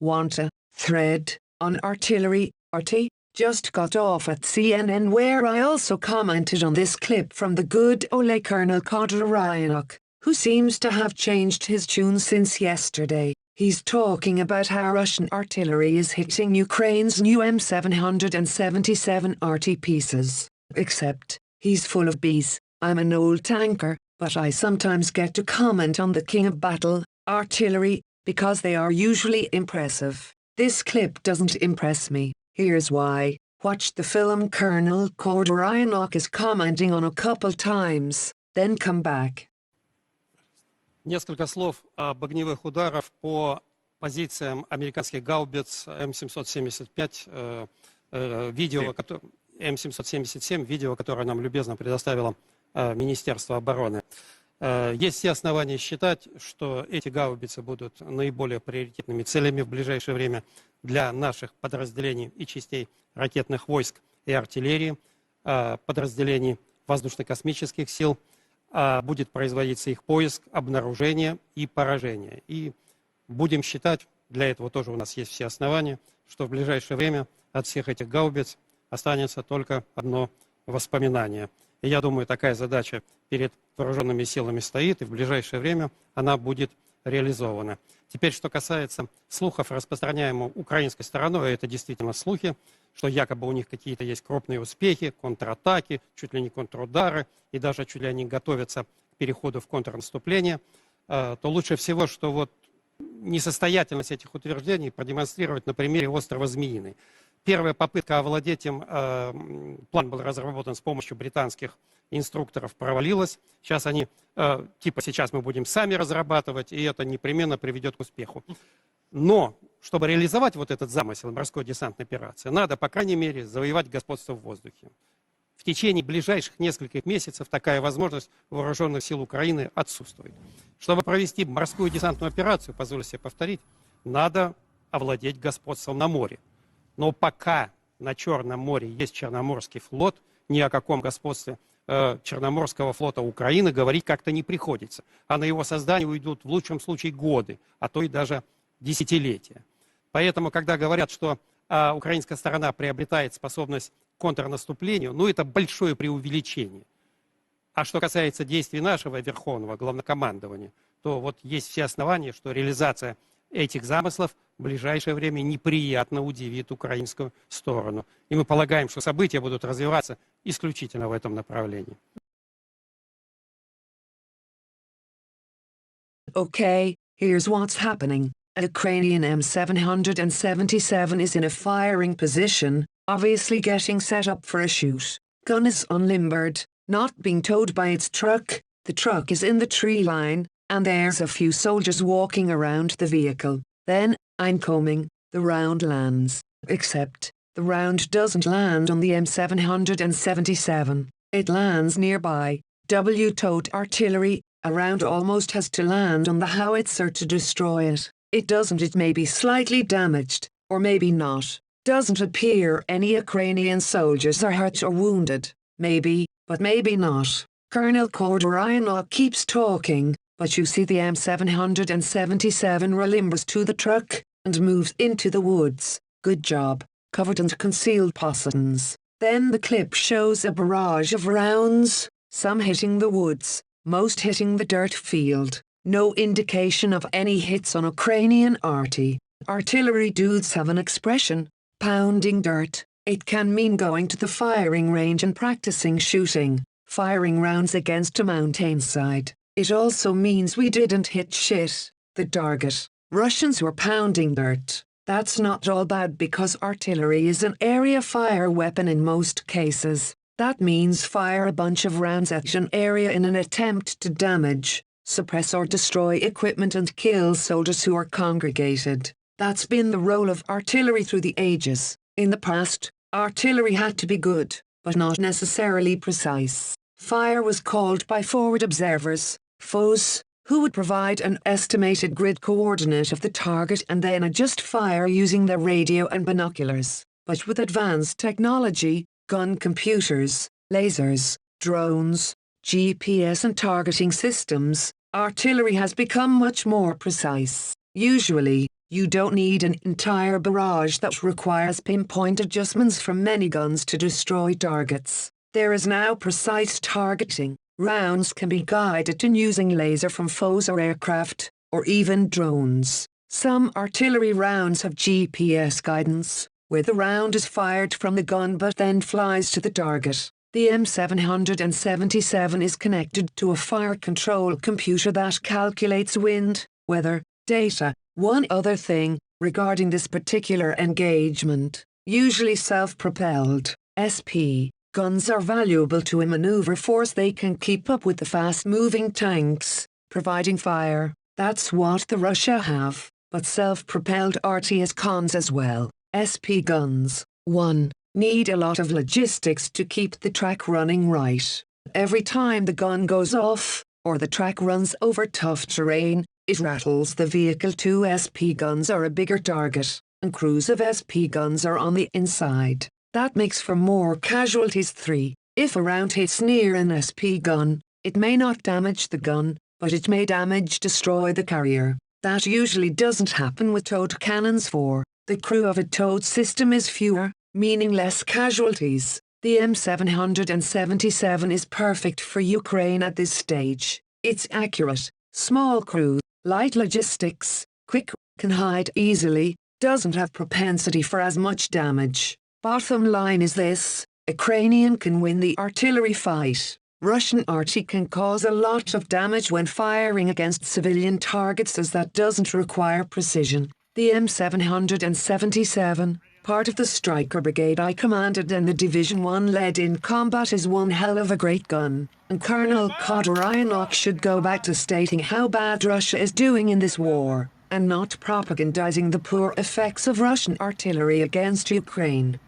Want a thread on artillery? Arty just got off at CNN, where I also commented on this clip from the good ole Colonel Khodaryonok, who seems to have changed his tune since yesterday. He's talking about how Russian artillery is hitting Ukraine's new M777 arty pieces. Except, he's full of bees. I'm an old tanker, but I sometimes get to comment on the king of battle, artillery, because they are usually impressive. This clip doesn't impress me. Here's why. Watch the film. Colonel Khodaryonok is commenting on a couple times, then come back. Несколько слов об огневых ударах по позициям американских гаубиц М775, М777, видео, которое нам любезно предоставило Министерство обороны. Есть все основания считать, что эти гаубицы будут наиболее приоритетными целями в ближайшее время для наших подразделений и частей ракетных войск и артиллерии, подразделений воздушно-космических сил. Будет производиться их поиск, обнаружение и поражение. И будем считать, для этого тоже у нас есть все основания, что в ближайшее время от всех этих гаубиц останется только одно воспоминание. И я думаю, такая задача перед вооруженными силами стоит, и в ближайшее время она будет реализована. Теперь, что касается слухов, распространяемых украинской стороной, это действительно слухи, что якобы у них какие-то есть крупные успехи, контратаки, чуть ли не контрудары, и даже чуть ли они готовятся к переходу в контрнаступление, то лучше всего, что вот несостоятельность этих утверждений продемонстрировать на примере острова Змеиный. Первая попытка овладеть им, план был разработан с помощью британских инструкторов, провалилась. Сейчас они, сейчас мы будем сами разрабатывать, и это непременно приведет к успеху. Но, чтобы реализовать вот этот замысел морской десантной операции, надо, по крайней мере, завоевать господство в воздухе. В течение ближайших нескольких месяцев такая возможность вооруженных сил Украины отсутствует. Чтобы провести морскую десантную операцию, позволю себе повторить, надо овладеть господством на море. Но пока на Черном море есть Черноморский флот, ни о каком господстве Черноморского флота Украины говорить как-то не приходится. А на его создание уйдут в лучшем случае годы, а то и даже десятилетия. Поэтому, когда говорят, что украинская сторона приобретает способность к контрнаступлению, ну это большое преувеличение. А что касается действий нашего Верховного Главнокомандования, то вот есть все основания, что реализация этих замыслов в ближайшее время неприятно удивит украинскую сторону. И мы полагаем, что события будут развиваться исключительно в этом направлении. Okay, here's what's happening. A Ukrainian M777 is in a firing position, obviously getting set up for a shoot. Gun is unlimbered, not being towed by its truck. The truck is in the tree line, and there's a few soldiers walking around the vehicle. Then, incoming, the round lands. Except, the round doesn't land on the M777. It lands nearby. W-towed artillery. A round almost has to land on the howitzer to destroy it. It doesn't. It may be slightly damaged, or maybe not. Doesn't appear any Ukrainian soldiers are hurt or wounded. Maybe, but maybe not. Colonel Khodaryonok keeps talking, but you see the M777 relimbers to the truck and moves into the woods. Good job. Covered and concealed positions. Then the clip shows a barrage of rounds, some hitting the woods, most hitting the dirt field. No indication of any hits on Ukrainian arty. Artillery dudes have an expression, pounding dirt. It can mean going to the firing range and practicing shooting, firing rounds against a mountainside. It also means we didn't hit shit, the target. Russians were pounding dirt. That's not all bad because artillery is an area fire weapon in most cases. That means fire a bunch of rounds at an area in an attempt to damage, suppress or destroy equipment and kill soldiers who are congregated. That's been the role of artillery through the ages. In the past, artillery had to be good, but not necessarily precise. Fire was called by forward observers, FOs, who would provide an estimated grid coordinate of the target and then adjust fire using their radio and binoculars. But with advanced technology, gun computers, lasers, drones, GPS and targeting systems, artillery has become much more precise. Usually, You don't need an entire barrage that requires pinpoint adjustments from many guns to destroy targets. There is now precise targeting. Rounds can be guided in using laser from foes or aircraft, or even drones. Some artillery rounds have GPS guidance, where the round is fired from the gun but then flies to the target. The M777 is connected to a fire control computer that calculates wind, weather, data. One other thing, regarding this particular engagement, usually self-propelled, SP, guns are valuable to a maneuver force. They can keep up with the fast-moving tanks, providing fire. That's what the Russia have, but self-propelled arty has cons as well. SP guns, 1. Need a lot of logistics to keep the track running right. Every time the gun goes off, or the track runs over tough terrain, it rattles the vehicle. 2. SP guns are a bigger target, and crews of SP guns are on the inside. That makes for more casualties. 3. If a round hits near an SP gun, it may not damage the gun, but it may destroy the carrier. That usually doesn't happen with towed cannons. 4. The crew of a towed system is fewer, meaning less casualties. The M777 is perfect for Ukraine at this stage. It's accurate, small crew, light logistics, quick, can hide easily, doesn't have propensity for as much damage. Bottom line is this: Ukrainian can win the artillery fight. Russian arty can cause a lot of damage when firing against civilian targets, as that doesn't require precision. The M777, part of the Striker Brigade I commanded and the Division 1 led in combat, is one hell of a great gun, and Colonel Khodaryonok should go back to stating how bad Russia is doing in this war, and not propagandizing the poor effects of Russian artillery against Ukraine.